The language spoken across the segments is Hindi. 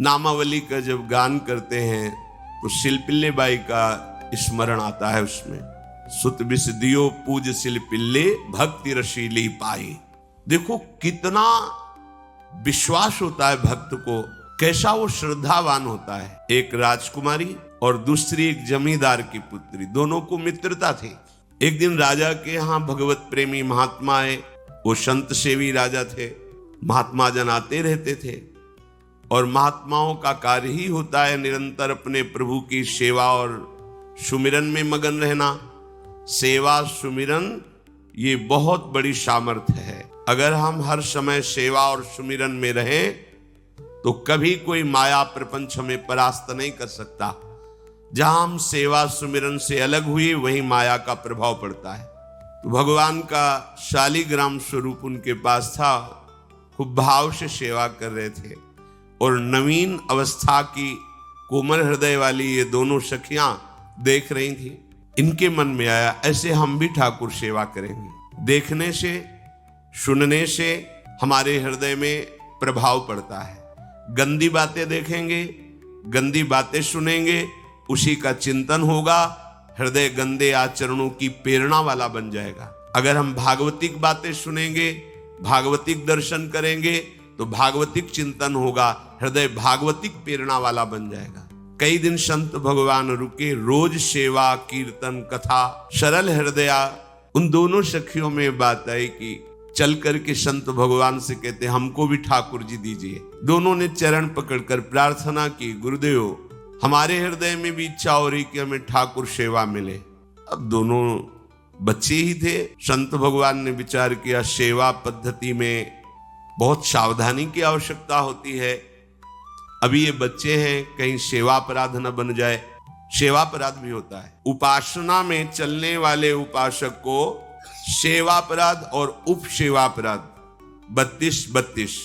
नामावली का जब गान करते हैं तो शिलपिल्ले बाई का स्मरण आता है उसमें। सुत बिस दियो पूज शिलपिल्ले भक्ति रशीली पाई। देखो कितना विश्वास होता है भक्त को, कैसा वो श्रद्धावान होता है। एक राजकुमारी और दूसरी एक जमींदार की पुत्री, दोनों को मित्रता थी। एक दिन राजा के यहाँ भगवत प्रेमी महात्मा आए। वो संत सेवी राजा थे, महात्मा जन आते रहते थे और महात्माओं का कार्य ही होता है निरंतर अपने प्रभु की सेवा और सुमिरन में मगन रहना। सेवा सुमिरन ये बहुत बड़ी सामर्थ्य है। अगर हम हर समय सेवा और सुमिरन में रहें तो कभी कोई माया प्रपंच हमें परास्त नहीं कर सकता। जहां हम सेवा सुमिरन से अलग हुए वहीं माया का प्रभाव पड़ता है। तो भगवान का शालिग्राम स्वरूप उनके पास था, खूब भाव से सेवा कर रहे थे और नवीन अवस्था की कोमल हृदय वाली ये दोनों सखियां देख रही थी। इनके मन में आया ऐसे हम भी ठाकुर सेवा करेंगे। देखने से सुनने से हमारे हृदय में प्रभाव पड़ता है। गंदी बातें देखेंगे, गंदी बातें सुनेंगे, उसी का चिंतन होगा, हृदय गंदे आचरणों की प्रेरणा वाला बन जाएगा। अगर हम भागवतिक बातें सुनेंगे, भागवतिक दर्शन करेंगे तो भागवतिक चिंतन होगा, हृदय भागवतिक प्रेरणा वाला बन जाएगा। कई दिन संत भगवान रुके, रोज सेवा कीर्तन कथा सरल हृदया। उन दोनों सखियों में बात आई कि चल करके संत भगवान से कहते हमको भी ठाकुर जी दीजिए। दोनों ने चरण पकड़कर प्रार्थना की, गुरुदेव हमारे हृदय में भी इच्छा हो रही कि हमें ठाकुर सेवा मिले। अब दोनों बच्चे ही थे। संत भगवान ने विचार किया सेवा पद्धति में बहुत सावधानी की आवश्यकता होती है। अभी ये बच्चे हैं, कहीं सेवा अपराध न बन जाए। सेवा अपराध भी होता है। उपासना में चलने वाले उपासक को सेवा अपराध और उप सेवा अपराध 32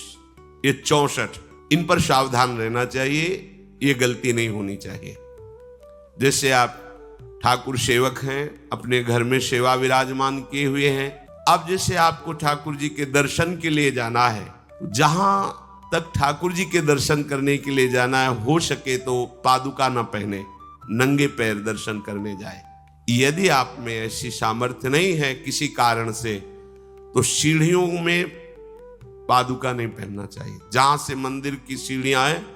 ये 64 इन पर सावधान रहना चाहिए। ये गलती नहीं होनी चाहिए। जैसे आप ठाकुर सेवक हैं, अपने घर में सेवा विराजमान किए हुए हैं। अब जैसे आपको ठाकुर जी के दर्शन के लिए जाना है, जहां तक ठाकुर जी के दर्शन करने के लिए जाना है, हो सके तो पादुका न पहने, नंगे पैर दर्शन करने जाए। यदि आप में ऐसी सामर्थ्य नहीं है किसी कारण से, तो सीढ़ियों में पादुका नहीं पहनना चाहिए। जहां से मंदिर की सीढ़ियां हैं,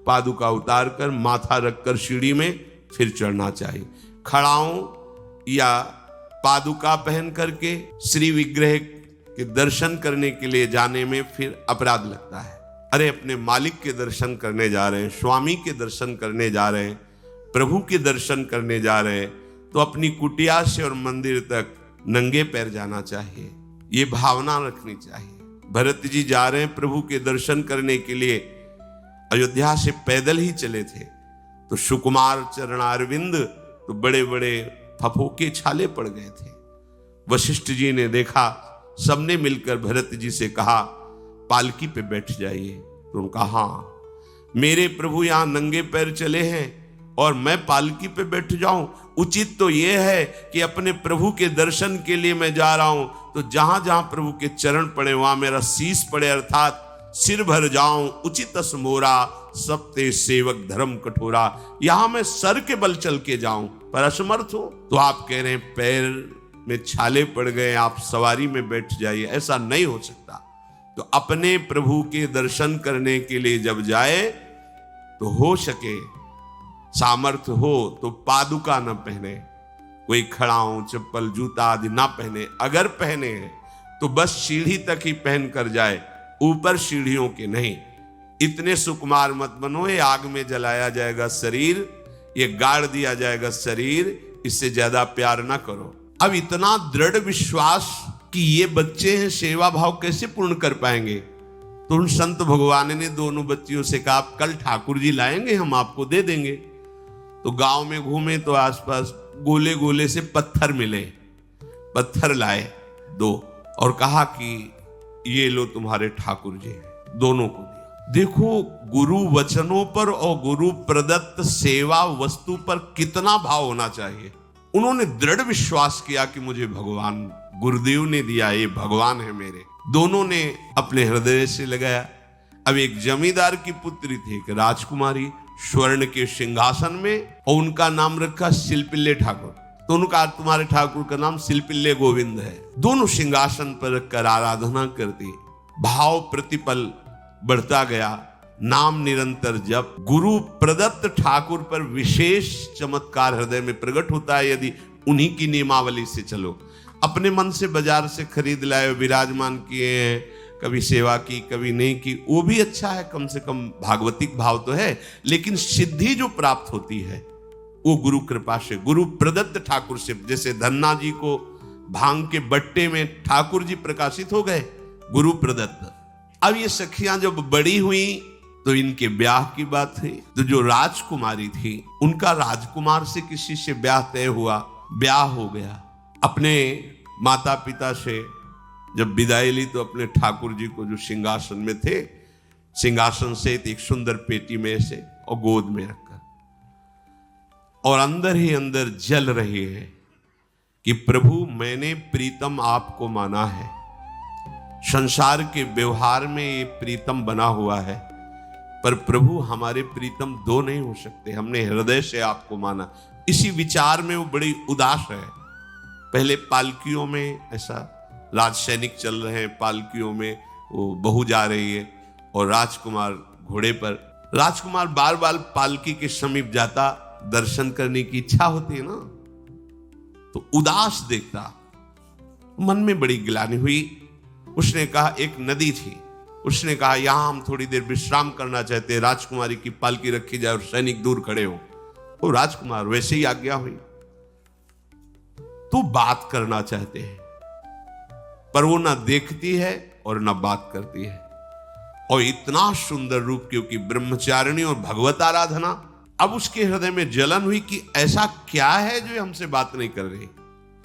पादुका उतार कर माथा रखकर सीढ़ी में फिर चढ़ना चाहिए। खड़ाओं या पादुका पहन करके श्री विग्रह के दर्शन करने के लिए जाने में फिर अपराध लगता है। अरे अपने मालिक के दर्शन करने जा रहे हैं, स्वामी के दर्शन करने जा रहे हैं, प्रभु के दर्शन करने जा रहे हैं, तो अपनी कुटिया से और मंदिर तक नंगे पैर जाना चाहिए। ये भावना रखनी चाहिए। भरत जी जा रहे हैं प्रभु के दर्शन करने के लिए, अयोध्या से पैदल ही चले थे, तो सुकुमार चरणारविंद तो बड़े बड़े फफोके छाले पड़ गए थे। वशिष्ठ जी ने देखा, सबने मिलकर भरत जी से कहा पालकी पे बैठ जाइए। तो उनका हाँ, मेरे प्रभु यहाँ नंगे पैर चले हैं और मैं पालकी पे बैठ जाऊं? उचित तो यह है कि अपने प्रभु के दर्शन के लिए मैं जा रहा हूं, तो जहां जहां प्रभु के चरण पड़े वहां मेरा शीश पड़े, अर्थात सिर भर जाऊं। उचित मोरा सबते सेवक धर्म कठोरा। यहां मैं सर के बल चल के जाऊं पर असमर्थ हो। तो आप कह रहे हैं पैर में छाले पड़ गए, आप सवारी में बैठ जाइए। ऐसा नहीं हो सकता। तो अपने प्रभु के दर्शन करने के लिए जब जाए तो हो सके, सामर्थ्य हो तो पादुका न पहने, कोई खड़ाऊं चप्पल जूता आदि ना पहने। अगर पहने हैं तो बस सीढ़ी तक ही पहन कर जाए, ऊपर सीढ़ियों के नहीं। इतने सुकुमार मत बनो, ये आग में जलाया जाएगा शरीर, ये गाड़ दिया जाएगा शरीर, इससे ज्यादा प्यार ना करो। अब इतना दृढ़ विश्वास कि ये बच्चे हैं, सेवा भाव कैसे पूर्ण कर पाएंगे? तो उन संत भगवान ने दोनों बच्चियों से कहा आप कल ठाकुर जी लाएंगे, हम आपको दे देंगे। तो गांव में घूमे तो आसपास गोले गोले से पत्थर मिले, पत्थर लाए 2 और कहा कि ये लो तुम्हारे ठाकुर जी हैं। दोनों को दिया। देखो गुरु वचनों पर और गुरु प्रदत्त सेवा वस्तु पर कितना भाव होना चाहिए। उन्होंने दृढ़ विश्वास किया कि मुझे भगवान गुरुदेव ने दिया, ये भगवान है मेरे। दोनों ने अपने हृदय से लगाया। अब एक जमींदार की पुत्री थी, एक राजकुमारी, स्वर्ण के सिंहासन में, और उनका नाम रखा शिल्पिल्ले ठाकुर। तो उनका, तुम्हारे ठाकुर का नाम शिल्पिल्ले गोविंद है। दोनों सिंहासन पर रखकर आराधना करती, भाव प्रतिपल बढ़ता गया, नाम निरंतर जप। गुरु प्रदत्त ठाकुर पर विशेष चमत्कार हृदय में प्रकट होता है यदि उन्हीं की नियमावली से चलो। अपने मन से बाजार से खरीद लाए, विराजमान किए हैं, कभी सेवा की कभी नहीं की, वो भी अच्छा है, कम से कम भागवतिक भाव तो है। लेकिन सिद्धि जो प्राप्त होती है वो गुरु कृपा से, गुरु प्रदत्त ठाकुर से। जैसे धन्ना जी को भांग के बट्टे में ठाकुर जी प्रकाशित हो गए, गुरु प्रदत्त। अब ये सखियां जब बड़ी हुई तो इनके ब्याह की बात हुई। तो जो राजकुमारी थी उनका राजकुमार से किसी से ब्याह तय हुआ, ब्याह हो गया। अपने माता पिता से जब विदाई ली तो अपने ठाकुर जी को जो सिंहासन में थे, सिंहासन से एक सुंदर पेटी में से और गोद में रखकर, और अंदर ही अंदर जल रही है कि प्रभु मैंने प्रीतम आपको माना है, संसार के व्यवहार में ये प्रीतम बना हुआ है, पर प्रभु हमारे प्रीतम दो नहीं हो सकते, हमने हृदय से आपको माना। इसी विचार में वो बड़ी उदास है। पहले पालकियों में ऐसा राज सैनिक चल रहे हैं, पालकियों में वो बहू जा रही है और राजकुमार घोड़े पर। राजकुमार बार बार पालकी के समीप जाता, दर्शन करने की इच्छा होती है ना, तो उदास देखता, मन में बड़ी गिलानी हुई। उसने कहा, एक नदी थी, उसने कहा यहां हम थोड़ी देर विश्राम करना चाहते हैं, राजकुमारी की पालकी रखी जाए और सैनिक दूर खड़े हो। तो राजकुमार वैसे ही आज्ञा हुई। तो बात करना चाहते हैं पर वो ना देखती है और ना बात करती है, और इतना सुंदर रूप, क्योंकि ब्रह्मचारिणी और भगवत आराधना। अब उसके हृदय में जलन हुई कि ऐसा क्या है जो हमसे बात नहीं कर रही।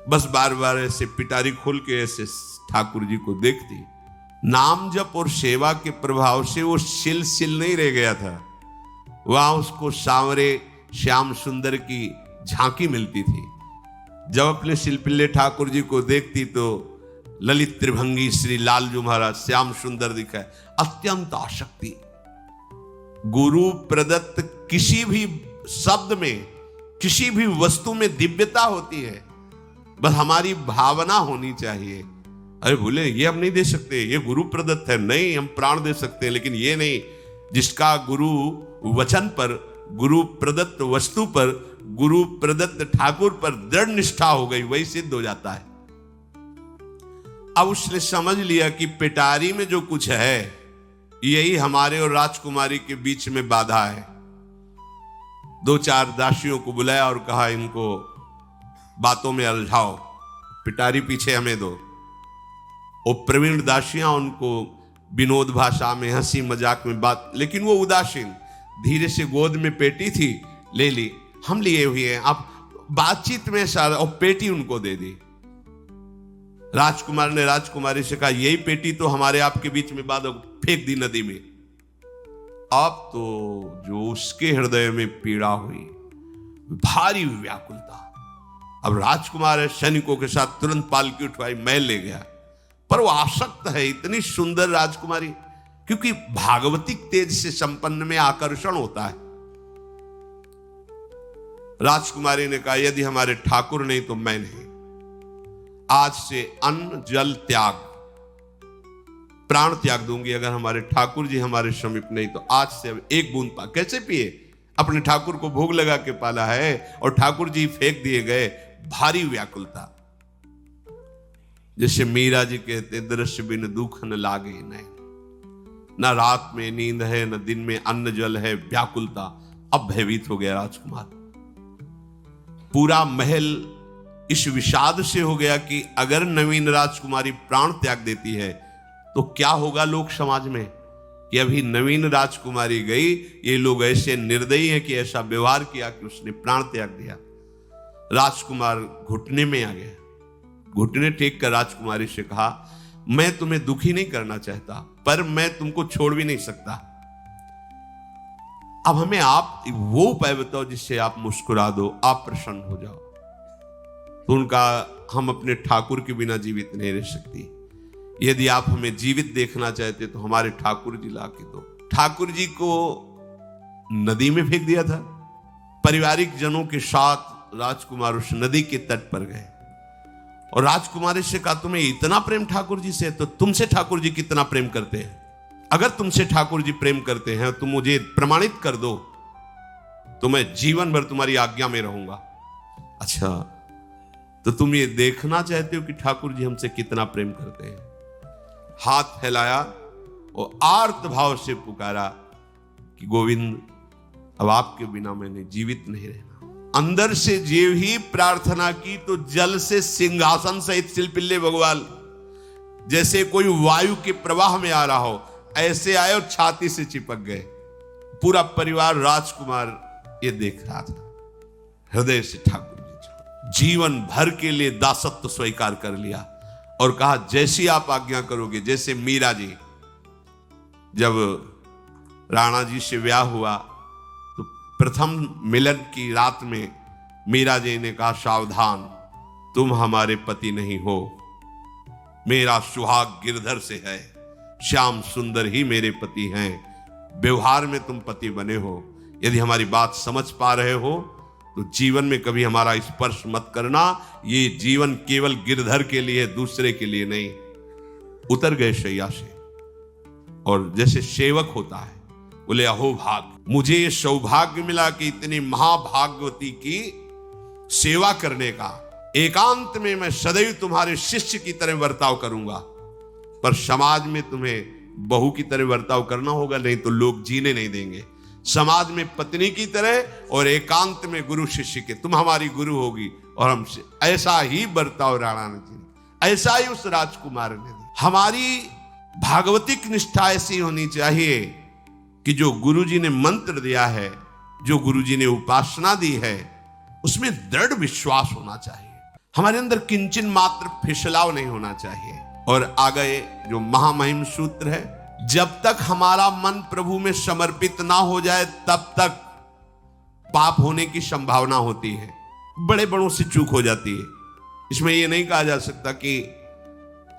बस बार बार ऐसे पिटारी खोल के ऐसे ठाकुर जी को देखती। नाम जप और सेवा के प्रभाव से वो सिल नहीं रह गया था, वहां उसको सांवरे श्याम सुंदर की झांकी मिलती थी। जब अपने शिल्पिल्ले ठाकुर जी को देखती तो ललित त्रिभंगी श्री लालजू महाराज श्याम सुंदर दिखाए, अत्यंत आसक्ति। गुरु प्रदत्त किसी भी शब्द में, किसी भी वस्तु में दिव्यता होती है, बस हमारी भावना होनी चाहिए। अरे बोले ये हम नहीं दे सकते, ये गुरु प्रदत्त है, नहीं हम प्राण दे सकते हैं, लेकिन ये नहीं। जिसका गुरु वचन पर, गुरु प्रदत्त वस्तु पर, गुरु प्रदत्त ठाकुर पर दृढ़ निष्ठा हो गई, वही सिद्ध हो जाता है। अब उसने समझ लिया कि पिटारी में जो कुछ है यही हमारे और राजकुमारी के बीच में बाधा है। दो चार दासियों को बुलाया और कहा इनको बातों में उलझाओ, पिटारी पीछे हमें दो। और प्रवीण दासियां उनको विनोद भाषा में, हंसी मजाक में बात, लेकिन वो उदासीन। धीरे से गोद में पेटी थी, ले ली, हम लिए हुए हैं, आप बातचीत में सारा, और पेटी उनको दे दी। राजकुमार ने राजकुमारी से कहा यही पेटी तो हमारे आपके बीच में बात, फेंक दी नदी में। अब तो जो उसके हृदय में पीड़ा हुई, भारी व्याकुलता। अब राजकुमार सैनिकों के साथ तुरंत पालकी उठवाई, महल ले गया। पर वो आसक्त है, इतनी सुंदर राजकुमारी, क्योंकि भागवतिक तेज से संपन्न में आकर्षण होता है। राजकुमारी ने कहा यदि हमारे ठाकुर नहीं तो मैं नहीं, आज से अन्न जल त्याग, प्राण त्याग दूंगी अगर हमारे ठाकुर जी हमारे समीप नहीं तो। आज से अब एक बूंद पा, कैसे पिए, अपने ठाकुर को भोग लगा के पाला है और ठाकुर जी फेंक दिए गए। भारी व्याकुलता, जैसे मीरा जी कहते दृश्य बिन दुख न लागे नैन, न रात में नींद है न दिन में अन्न जल है, व्याकुलता। अब भयभीत हो गया राजकुमार। पूरा महल इस विषाद से हो गया कि अगर नवीन राजकुमारी प्राण त्याग देती है तो क्या होगा लोक समाज में, कि अभी नवीन राजकुमारी गई, ये लोग ऐसे निर्दयी हैं कि ऐसा व्यवहार किया कि उसने प्राण त्याग दिया। राजकुमार घुटने में आ गया, घुटने टेक कर राजकुमारी से कहा मैं तुम्हें दुखी नहीं करना चाहता, पर मैं तुमको छोड़ भी नहीं सकता। अब हमें आप वो उपाय बताओ जिससे आप मुस्कुरा दो, आप प्रसन्न हो जाओ। तो उनका हम अपने ठाकुर के बिना जीवित नहीं रह सकती, यदि आप हमें जीवित देखना चाहते तो हमारे ठाकुर जी ला के दो। ठाकुर जी को नदी में फेंक दिया था। पारिवारिक जनों के साथ राजकुमार उस नदी के तट पर गए और राजकुमारी से कहा, तुम्हें इतना प्रेम ठाकुर जी से, तो तुमसे ठाकुर जी कितना प्रेम करते हैं? अगर तुमसे ठाकुर जी प्रेम करते हैं तो मुझे प्रमाणित कर दो, तो मैं जीवन भर तुम्हारी आज्ञा में रहूंगा। अच्छा, तो तुम ये देखना चाहते हो कि ठाकुर जी हमसे कितना प्रेम करते हैं? हाथ फैलाया और आर्त भाव से पुकारा कि गोविंद, अब आपके बिना मैंने जीवित नहीं रहना। अंदर से जेव ही प्रार्थना की तो जल से सिंहासन सहित सिलपिल्ले भगवान जैसे कोई वायु के प्रवाह में आ रहा हो, ऐसे आए और छाती से चिपक गए। पूरा परिवार राजकुमार ये देख रहा था। हृदय से ठाकुर जी जीवन भर के लिए दासत्व स्वीकार कर लिया और कहा, जैसी आप आज्ञा करोगे। जैसे मीरा जी, जब राणा जी से ब्याह हुआ तो प्रथम मिलन की रात में मीरा जी ने कहा, सावधान, तुम हमारे पति नहीं हो, मेरा सुहाग गिरधर से है, श्याम सुंदर ही मेरे पति हैं, व्यवहार में तुम पति बने हो। यदि हमारी बात समझ पा रहे हो तो जीवन में कभी हमारा स्पर्श मत करना, ये जीवन केवल गिरधर के लिए, दूसरे के लिए नहीं। उतर गए शैया से और जैसे सेवक होता है, बोले, अहो भाग, मुझे ये सौभाग्य मिला कि इतनी महाभागवती की सेवा करने का। एकांत में मैं सदैव तुम्हारे शिष्य की तरह बर्ताव करूंगा, पर समाज में तुम्हें बहू की तरह बर्ताव करना होगा, नहीं तो लोग जीने नहीं देंगे। समाज में पत्नी की तरह और एकांत में गुरु शिष्य के। तुम हमारी गुरु होगी और हमसे ऐसा ही बर्ताव राणा जी ने, ऐसा ही उस राजकुमार ने। हमारी भागवतिक निष्ठा ऐसी होनी चाहिए कि जो गुरु जी ने मंत्र दिया है, जो गुरु जी ने उपासना दी है, उसमें दृढ़ विश्वास होना चाहिए। हमारे अंदर किंचन मात्र फिसलाव नहीं होना चाहिए। और आ गए जो महामहिम सूत्र है, जब तक हमारा मन प्रभु में समर्पित ना हो जाए तब तक पाप होने की संभावना होती है, बड़े बड़ों से चूक हो जाती है। इसमें यह नहीं कहा जा सकता कि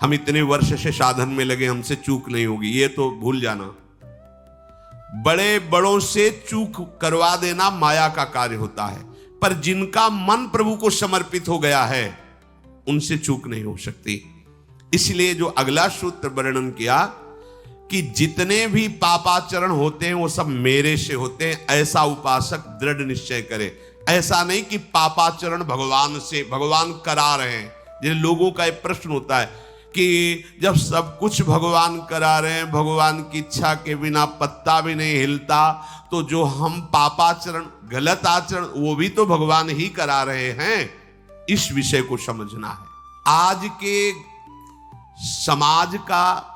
हम इतने वर्ष से साधन में लगे, हमसे चूक नहीं होगी, ये तो भूल जाना। बड़े बड़ों से चूक करवा देना माया का कार्य होता है, पर जिनका मन प्रभु को समर्पित हो गया है उनसे चूक नहीं हो सकती। इसलिए जो अगला सूत्र वर्णन किया कि जितने भी पापाचरण होते हैं वो सब मेरे से होते हैं, ऐसा उपासक दृढ़ निश्चय करे। ऐसा नहीं कि पापाचरण भगवान से, भगवान करा रहे हैं। जिन लोगों का एक प्रश्न होता है कि जब सब कुछ भगवान करा रहे हैं, भगवान की इच्छा के बिना पत्ता भी नहीं हिलता, तो जो हम पापाचरण, गलत आचरण, वो भी तो भगवान ही करा रहे हैं। इस विषय को समझना है। आज के समाज का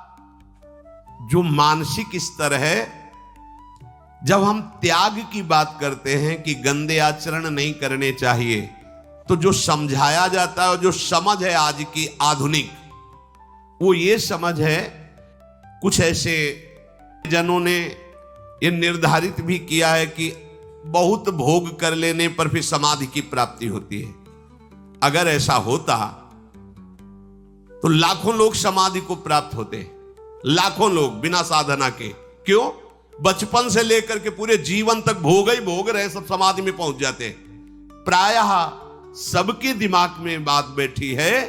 जो मानसिक स्तर है, जब हम त्याग की बात करते हैं कि गंदे आचरण नहीं करने चाहिए, तो जो समझाया जाता है और जो समझ है आज की आधुनिक, वो ये समझ है, कुछ ऐसे जनों ने ये निर्धारित भी किया है कि बहुत भोग कर लेने पर फिर समाधि की प्राप्ति होती है। अगर ऐसा होता तो लाखों लोग समाधि को प्राप्त होते, लाखों लोग बिना साधना के। क्यों? बचपन से लेकर के पूरे जीवन तक भोग ही भोग रहे, सब समाधि में पहुंच जाते। प्रायः सबके दिमाग में बात बैठी है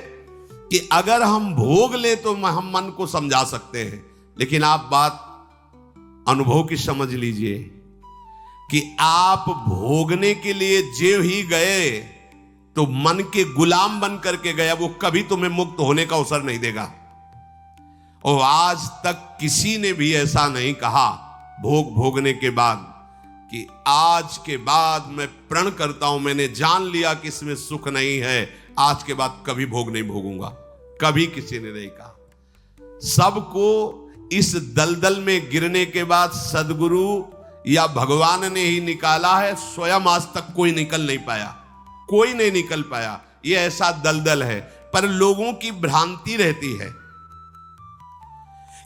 कि अगर हम भोग ले तो हम मन को समझा सकते हैं, लेकिन आप बात अनुभव की समझ लीजिए कि आप भोगने के लिए जेव ही गए तो मन के गुलाम बन करके गया, वो कभी तुम्हें मुक्त होने का अवसर नहीं देगा। और आज तक किसी ने भी ऐसा नहीं कहा भोग भोगने के बाद कि आज के बाद मैं प्रण करता हूं, मैंने जान लिया कि इसमें सुख नहीं है, आज के बाद कभी भोग नहीं भोगूंगा। कभी किसी ने नहीं कहा। सबको इस दलदल में गिरने के बाद सदगुरु या भगवान ने ही निकाला है। स्वयं आज तक कोई निकल नहीं पाया, कोई नहीं निकल पाया। ये ऐसा दलदल है। पर लोगों की भ्रांति रहती है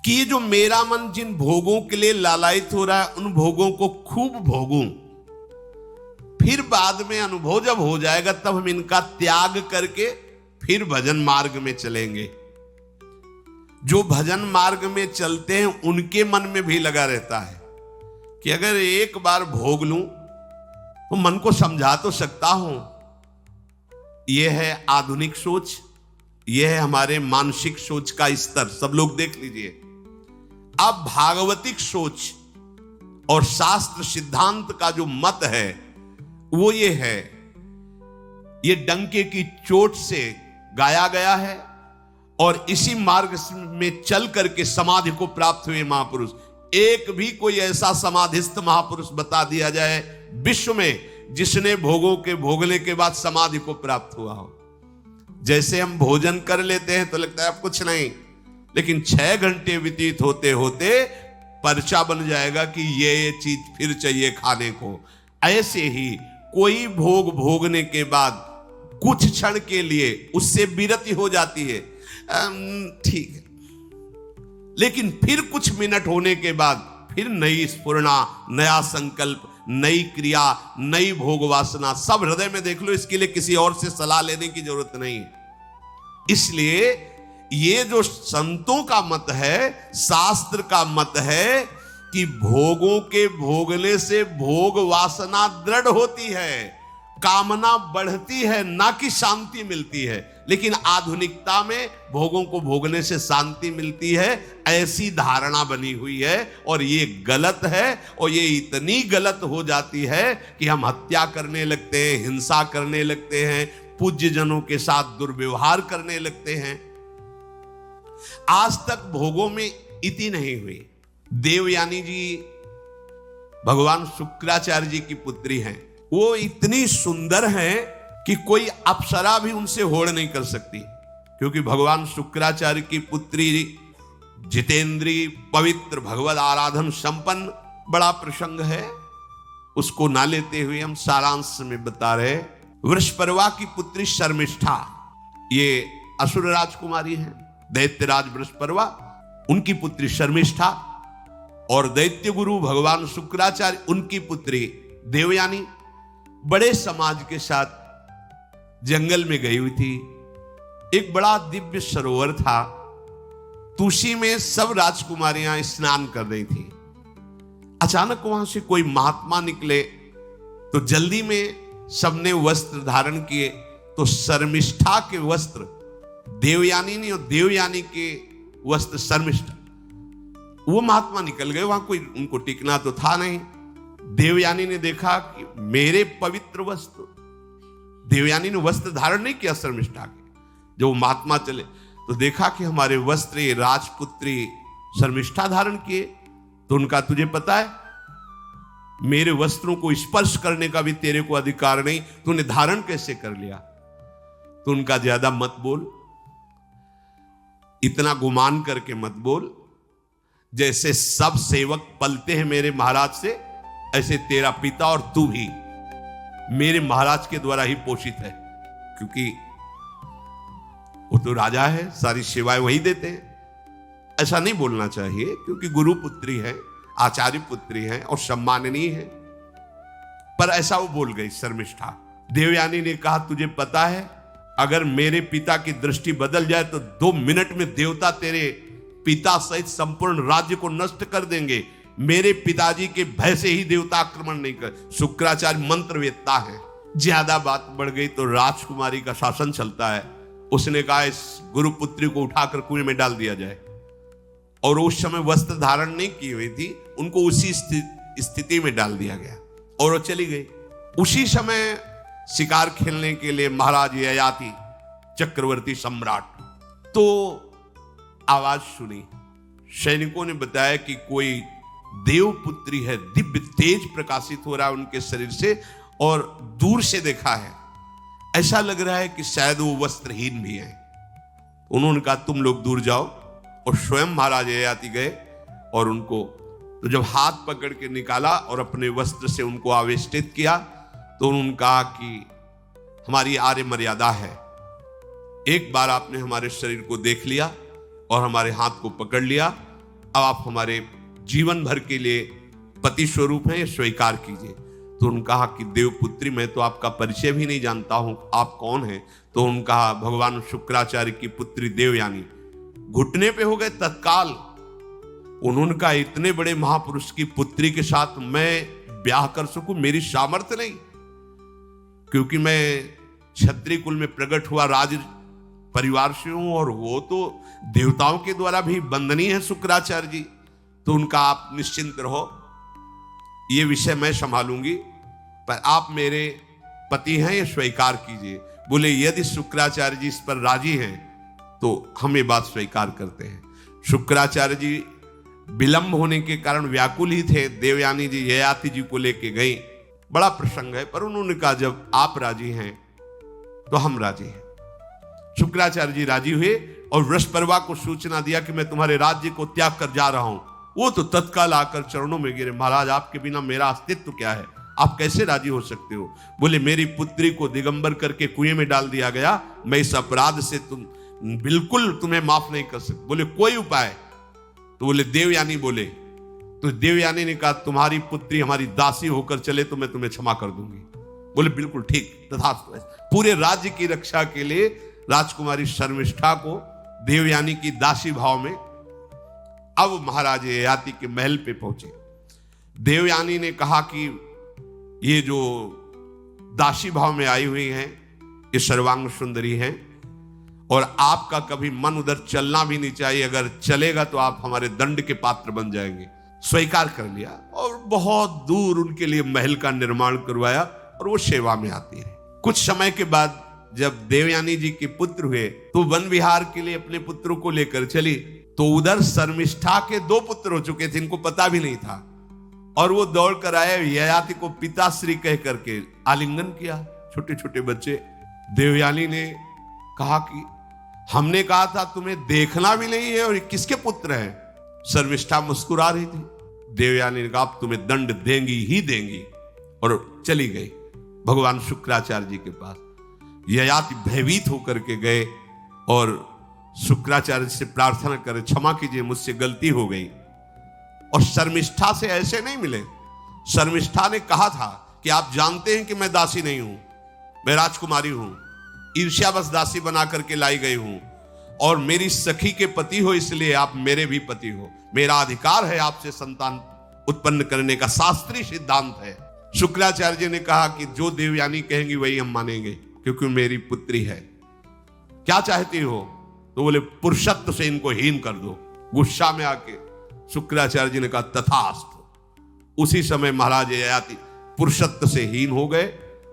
कि ये जो मेरा मन जिन भोगों के लिए लालायित हो रहा है, उन भोगों को खूब भोगूं, फिर बाद में अनुभव जब हो जाएगा तब हम इनका त्याग करके फिर भजन मार्ग में चलेंगे। जो भजन मार्ग में चलते हैं उनके मन में भी लगा रहता है कि अगर एक बार भोग लूं तो मन को समझा तो सकता हूं। यह है आधुनिक सोच, यह है हमारे मानसिक सोच का स्तर। सब लोग देख लीजिए। अब भागवतिक सोच और शास्त्र सिद्धांत का जो मत है वो ये है, ये डंके की चोट से गाया गया है और इसी मार्ग में चल करके समाधि को प्राप्त हुए महापुरुष। एक भी कोई ऐसा समाधिस्थ महापुरुष बता दिया जाए विश्व में जिसने भोगों के भोगने के बाद समाधि को प्राप्त हुआ हो। जैसे हम भोजन कर लेते हैं तो लगता है अब कुछ नहीं, लेकिन 6 घंटे व्यतीत होते होते पर्चा बन जाएगा कि ये चीज फिर चाहिए खाने को। ऐसे ही कोई भोग भोगने के बाद कुछ क्षण के लिए उससे विरति हो जाती है, ठीक है, लेकिन फिर कुछ मिनट होने के बाद फिर नई स्फुरना, नया संकल्प, नई क्रिया, नई भोग वासना सब हृदय में देख लो। इसके लिए किसी और से सलाह लेने की जरूरत नहीं है। इसलिए ये जो संतों का मत है, शास्त्र का मत है कि भोगों के भोगने से भोग वासना दृढ़ होती है, कामना बढ़ती है, ना कि शांति मिलती है। लेकिन आधुनिकता में भोगों को भोगने से शांति मिलती है, ऐसी धारणा बनी हुई है और ये गलत है। और ये इतनी गलत हो जाती है कि हम हत्या करने लगते हैं, हिंसा करने लगते हैं, पूज्य जनों के साथ दुर्व्यवहार करने लगते हैं। आज तक भोगों में इति नहीं हुई। देवयानी जी भगवान शुक्राचार्य जी की पुत्री हैं। वो इतनी सुंदर हैं कि कोई अप्सरा भी उनसे होड़ नहीं कर सकती, क्योंकि भगवान शुक्राचार्य की पुत्री जितेंद्री, पवित्र, भगवत आराधन संपन्न, बड़ा प्रसंग है। उसको ना लेते हुए हम सारांश में बता रहे। वृषपर्वा की पुत्री शर्मिष्ठा, ये असुर राजकुमारी है। दैत्यराज वृषपर्वा, उनकी पुत्री शर्मिष्ठा, और दैत्य गुरु भगवान शुक्राचार्य, उनकी पुत्री देवयानी बड़े समाज के साथ जंगल में गई हुई थी। एक बड़ा दिव्य सरोवर था, तुलसी में सब राजकुमारियां स्नान कर रही थी। अचानक वहां से कोई महात्मा निकले तो जल्दी में सबने वस्त्र धारण किए। तो शर्मिष्ठा के वस्त्र देवयानी ने और देवयानी के वस्त्र शर्मिष्ठा, वो महात्मा निकल गए। वहां कोई उनको टिकना तो था नहीं। देवयानी ने देखा कि मेरे पवित्र वस्त्र, देवयानी ने वस्त्र धारण नहीं किया शर्मिष्ठा के। जब वो महात्मा चले तो देखा कि हमारे वस्त्र राजपुत्री शर्मिष्ठा धारण किए। तो उनका, तुझे पता है मेरे वस्त्रों को स्पर्श करने का भी तेरे को अधिकार नहीं, तूने धारण कैसे कर लिया? तो उनका, ज्यादा मत बोल, इतना गुमान करके मत बोल। जैसे सब सेवक पलते हैं मेरे महाराज से, ऐसे तेरा पिता और तू भी मेरे महाराज के द्वारा ही पोषित है, क्योंकि वो तो राजा है, सारी सेवाएं वही देते हैं। ऐसा नहीं बोलना चाहिए, क्योंकि गुरु पुत्री है, आचार्य पुत्री है और सम्माननीय है। पर ऐसा वो बोल गई शर्मिष्ठा। देवयानी ने कहा, तुझे पता है अगर मेरे पिता की दृष्टि बदल जाए तो 2 मिनट में देवता तेरे पिता सहित संपूर्ण राज्य को नष्ट कर देंगे। मेरे पिताजी के भय से ही देवता आक्रमण नहीं कर। शुक्राचार्य मंत्रवेत्ता है। ज्यादा बात बढ़ गई तो राजकुमारी का शासन चलता है। उसने कहा, इस गुरुपुत्री को उठाकर कुएं में डाल दिया जाए। और उस समय वस्त्र धारण नहीं की हुई थी, उनको उसी स्थिति में डाल दिया गया और वो चली गई। उसी समय शिकार खेलने के लिए महाराज ययाति चक्रवर्ती सम्राट तो आवाज सुनी। सैनिकों ने बताया कि कोई देवपुत्री है, दिव्य तेज प्रकाशित हो रहा है उनके शरीर से, और दूर से देखा है ऐसा लग रहा है कि शायद वो वस्त्रहीन भी है। उन्होंने कहा, तुम लोग दूर जाओ। और स्वयं महाराज ययाति गए और उनको, तो जब हाथ पकड़ के निकाला और अपने वस्त्र से उनको आवेष्टित किया तो उन्होंने कहा कि हमारी आर्य मर्यादा है, एक बार आपने हमारे शरीर को देख लिया और हमारे हाथ को पकड़ लिया, अब आप हमारे जीवन भर के लिए पति स्वरूप हैं, स्वीकार कीजिए। तो उन्होंने कहा कि देवपुत्री, मैं तो आपका परिचय भी नहीं जानता हूं, आप कौन हैं? तो उन्होंने कहा, भगवान शुक्राचार्य की पुत्री देवयानी। घुटने पे हो गए तत्काल। उन्होंने कहा इतने बड़े महापुरुष की पुत्री के साथ मैं ब्याह कर सकूं, मेरी सामर्थ्य नहीं, क्योंकि मैं क्षत्रिय कुल में प्रकट हुआ राज परिवार से हूं, और वो तो देवताओं के द्वारा भी वंदनीय है शुक्राचार्य जी। तो उनका आप निश्चिंत रहो, ये विषय मैं संभालूंगी, पर आप मेरे पति हैं, ये स्वीकार कीजिए। बोले यदि शुक्राचार्य जी इस पर राजी हैं तो हम ये बात स्वीकार करते हैं। शुक्राचार्य जी विलंब होने के कारण व्याकुल ही थे। देवयानी जी ययाति जी को लेके गई, बड़ा प्रसंग है, पर उन्होंने कहा जब आप राजी हैं तो हम राजी हैं। शुक्राचार्य जी राजी हुए और वृषपर्वा को सूचना दिया कि मैं तुम्हारे राज्य को त्याग कर जा रहा हूं। वो तो तत्काल आकर चरणों में गिरे, महाराज आपके बिना मेरा अस्तित्व क्या है, आप कैसे राजी हो सकते हो। बोले मेरी पुत्री को दिगंबर करके कुएं में डाल दिया गया, मैं इस अपराध से बिल्कुल तुम्हें माफ नहीं कर सकता। बोले कोई उपाय? तो बोले देवयानी बोले। तो देवयानी ने कहा तुम्हारी पुत्री हमारी दासी होकर चले तो मैं तुम्हें क्षमा कर दूंगी। बोले बिल्कुल ठीक, तथास्तु। पूरे राज्य की रक्षा के लिए राजकुमारी शर्मिष्ठा को देवयानी की दासी भाव में अब महाराज ययाति के महल पे पहुंचे। देवयानी ने कहा कि ये जो दासी भाव में आई हुई हैं ये सर्वांग सुंदरी हैं, और आपका कभी मन उधर चलना भी नहीं चाहिए, अगर चलेगा तो आप हमारे दंड के पात्र बन जाएंगे। स्वीकार कर लिया और बहुत दूर उनके लिए महल का निर्माण करवाया और वो सेवा में आती है। कुछ समय के बाद जब देवयानी जी के पुत्र हुए तो वन विहार के लिए अपने पुत्रों को लेकर चली, तो उधर शर्मिष्ठा के 2 पुत्र हो चुके थे, इनको पता भी नहीं था, और वो दौड़ कर आए, ययाति को पिताश्री कह करके आलिंगन किया, छोटे छोटे बच्चे। देवयानी ने कहा कि हमने कहा था तुम्हें देखना भी नहीं है और ये किसके पुत्र हैं। शर्मिष्ठा मुस्कुरा रही थी। देवयानी ने कहा अब तुम्हें दंड देंगी ही देंगी, और चली गई भगवान शुक्राचार्य जी के पास। ययाति भयभीत होकर के गए और शुक्राचार्य से प्रार्थना करे क्षमा कीजिए मुझसे गलती हो गई। और शर्मिष्ठा से ऐसे नहीं मिले। शर्मिष्ठा ने कहा था कि आप जानते हैं कि मैं दासी नहीं हूं, मैं राजकुमारी हूं, ईर्ष्यावश दासी बना करके लाई गई हूं, और मेरी सखी के पति हो इसलिए आप मेरे भी पति हो, मेरा अधिकार है आपसे संतान उत्पन्न करने का, शास्त्रीय सिद्धांत है। शुक्राचार्य जी ने कहा कि जो देवयानी कहेंगी वही हम मानेंगे, क्योंकि मेरी पुत्री है। क्या चाहती हो? तो बोले पुरुषत्व से इनको हीन कर दो। गुस्सा में आके शुक्राचार्य जी ने कहा तथास्तु। उसी समय महाराज ययाति पुरुषत्व से हीन हो गए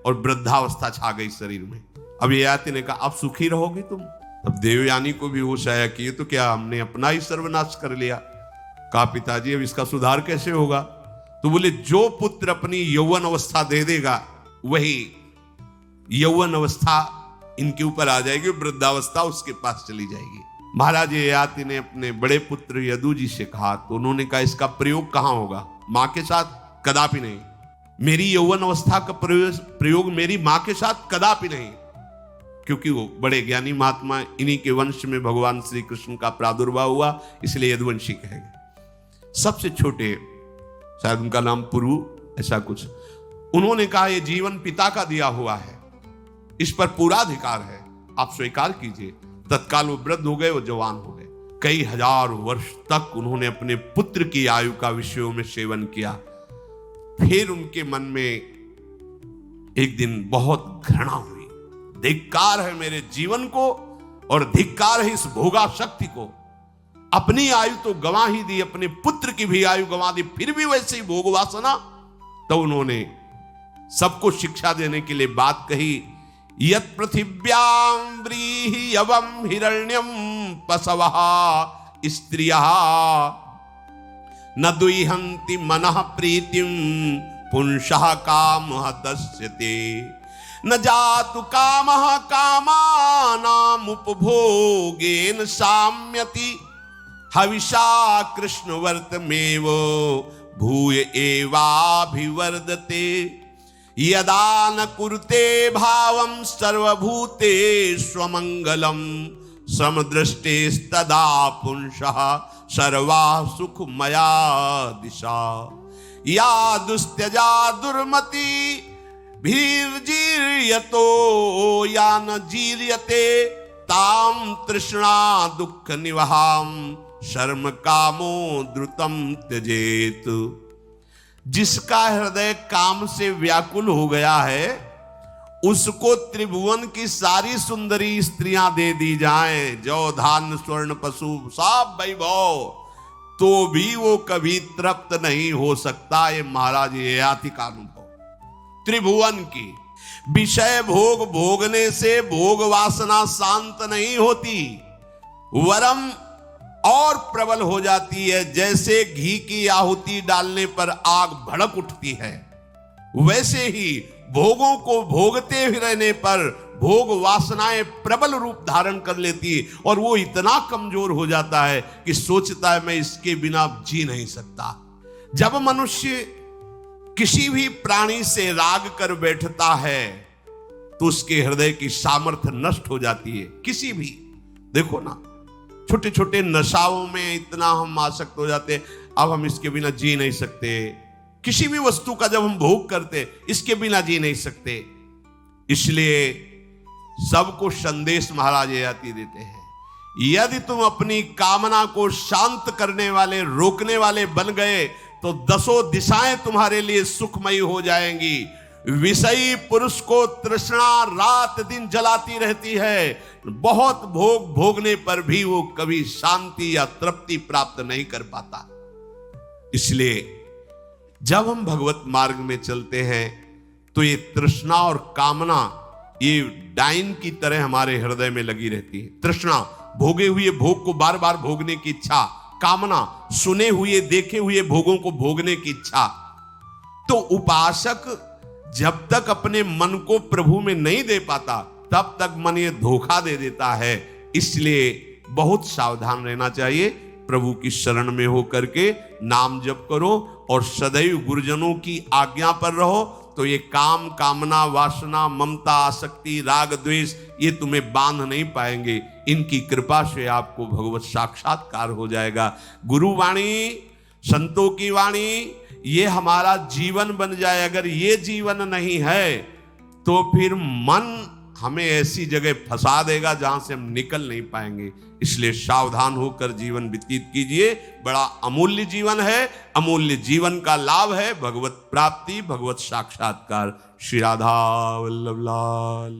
और वृद्धावस्था छा गई शरीर में। अब ययाति ने कहा अब सुखी रहोगी तुम। अब देवयानी को भी होश आया कि ये तो क्या हमने अपना ही सर्वनाश कर लिया। कहा पिताजी अब इसका सुधार कैसे होगा? तो बोले जो पुत्र अपनी यौवन अवस्था दे देगा वही यौवन अवस्था इनके ऊपर आ जाएगी, वृद्धावस्था उसके पास चली जाएगी। महाराज ययाति ने अपने बड़े पुत्र यदु जी से कहा, तो उन्होंने कहा इसका प्रयोग कहां होगा? मां के साथ? कदापि नहीं। मेरी यौवन अवस्था का प्रयोग मेरी मां के साथ कदापि नहीं, क्योंकि वो बड़े ज्ञानी महात्मा, इन्हीं के वंश में भगवान श्री कृष्ण का प्रादुर्भाव हुआ, इसलिए यदुवंशी कहेंगे। सबसे छोटे, शायद उनका नाम पुरु, ऐसा कुछ। उन्होंने कहा यह जीवन पिता का दिया हुआ है, इस पर पूरा अधिकार है, आप स्वीकार कीजिए। तत्काल वो वृद्ध हो गए, वो जवान हो गए। कई हजार वर्ष तक उन्होंने अपने पुत्र की आयु का विषयों में सेवन किया। फिर उनके मन में एक दिन बहुत घृणा हुई, धिक्कार है मेरे जीवन को और धिक्कार है इस भोगा शक्ति को। अपनी आयु तो गंवा ही दी, अपने पुत्र की भी आयु गंवा दी, फिर भी वैसे ही भोग वासना। तो उन्होंने सबको शिक्षा देने के लिए बात कही, यत् पृथिव्यां व्रीहि यवं हिरण्यं पशवः स्त्रियः न दुह्यन्ति मनः प्रीतिं पुंसः कामः दस्यते न जातु कामः कामानाम् उपभोगेन साम्यति हविषा कृष्णवर्तमेव भूय एवाभिवर्धते यदा न कुरुते भावं सर्वभूतेष्वमङ्गलं समदृष्टेस्तदा पुंसः सर्वा सुखमया दिशा या दुस्त्यजा दुर्मति भीर्जीर्यतो या न जीर्यते ताम तृष्णा दुख निवहाम शर्म कामो द्रुतम त्यजेत। जिसका हृदय काम से व्याकुल हो गया है, उसको त्रिभुवन की सारी सुंदरी स्त्रियां दे दी जाएं, जौ धान स्वर्ण पशु सब वैभव, तो भी वो कभी तृप्त नहीं हो सकता। ये महाराज ये आति का अनुभव त्रिभुवन की। विषय भोग भोगने से भोग वासना शांत नहीं होती, वरम और प्रबल हो जाती है। जैसे घी की आहुति डालने पर आग भड़क उठती है, वैसे ही भोगों को भोगते ही रहने पर भोग वासनाएं प्रबल रूप धारण कर लेती है, और वो इतना कमजोर हो जाता है कि सोचता है मैं इसके बिना जी नहीं सकता। जब मनुष्य किसी भी प्राणी से राग कर बैठता है तो उसके हृदय की सामर्थ्य नष्ट हो जाती है। किसी भी, देखो ना, छोटे छोटे नशाओं में इतना हम आसक्त हो जाते हैं, अब हम इसके बिना जी नहीं सकते। किसी भी वस्तु का जब हम भोग करते, इसके बिना जी नहीं सकते। इसलिए सबको संदेश महाराज आती देते हैं, यदि तुम अपनी कामना को शांत करने वाले, रोकने वाले बन गए तो दसों दिशाएं तुम्हारे लिए सुखमयी हो जाएंगी। विषयी पुरुष को तृष्णा रात दिन जलाती रहती है, बहुत भोग भोगने पर भी वो कभी शांति या तृप्ति प्राप्त नहीं कर पाता। इसलिए जब हम भगवत मार्ग में चलते हैं तो ये तृष्णा और कामना ये डाइन की तरह हमारे हृदय में लगी रहती है। तृष्णा भोगे हुए भोग को बार बार भोगने की इच्छा, कामना सुने हुए देखे हुए भोगों को भोगने की इच्छा। तो उपासक जब तक अपने मन को प्रभु में नहीं दे पाता, तब तक मन ये धोखा दे देता है। इसलिए बहुत सावधान रहना चाहिए। प्रभु की शरण में हो करके नाम जप करो और सदैव गुरुजनों की आज्ञा पर रहो, तो ये काम कामना वासना ममता आसक्ति राग द्वेष ये तुम्हें बांध नहीं पाएंगे। इनकी कृपा से आपको भगवत साक्षात्कार हो जाएगा। गुरु वाणी, संतों की वाणी, ये हमारा जीवन बन जाए। अगर ये जीवन नहीं है तो फिर मन हमें ऐसी जगह फंसा देगा जहां से हम निकल नहीं पाएंगे। इसलिए सावधान होकर जीवन व्यतीत कीजिए। बड़ा अमूल्य जीवन है, अमूल्य जीवन का लाभ है भगवत प्राप्ति, भगवत साक्षात्कार। श्री राधा वल्लभ लाल।